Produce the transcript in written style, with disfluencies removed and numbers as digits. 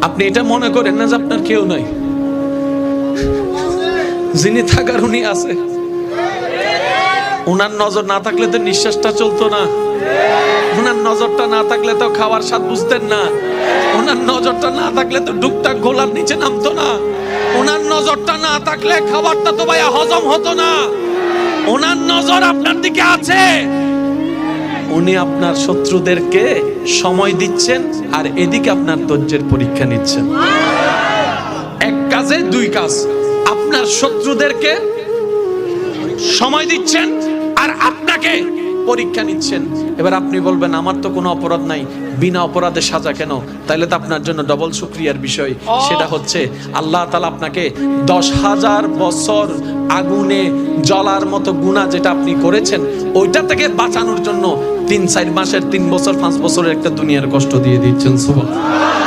আপনি এটা মনে করেন না যে আপনার কেউ নাই, যিনি থাকার উনি আছে। ওনার নজর না থাকলে তো নিঃশ্বাসটা চলতো না, ওনার নজরটা না থাকলে তো খাওয়ার স্বাদ বুঝতেন না, ওনার নজরটা না থাকলে তো ডুকটাক গোলার নিচে নামতো না, ওনার নজরটা না থাকলে খাবারটা তো ভাইয়া হজম হতো না। ওনার নজর আপনার দিকে আছে। উনি আপনার শত্রুদেরকে সময় দিচ্ছেন আর এদিকে আপনার ধৈর্যের পরীক্ষা নিচ্ছেন। এক কাজে দুই কাজ, আপনার শত্রুদেরকে সময় দিচ্ছেন আর আপনাকে পরীক্ষা নিচ্ছেন। এবার আপনি বলবেন আমার তো কোনো অপরাধ নাই, বিনা অপরাধে সাজা কেন? তাইলে তো আপনার জন্য ডবল শুকরিয়ার বিষয়। সেটা হচ্ছে আল্লাহ তাআলা আপনাকে 10,000 বছর আগুনে জ্বলার মতো গুনাহ যেটা আপনি করেছেন ওইটা থেকে বাঁচানোর জন্য 3-4 মাসের 3 বছর 5 বছরের একটা দুনিয়ার কষ্ট দিয়ে দিচ্ছেন। সুবহানাল্লাহ।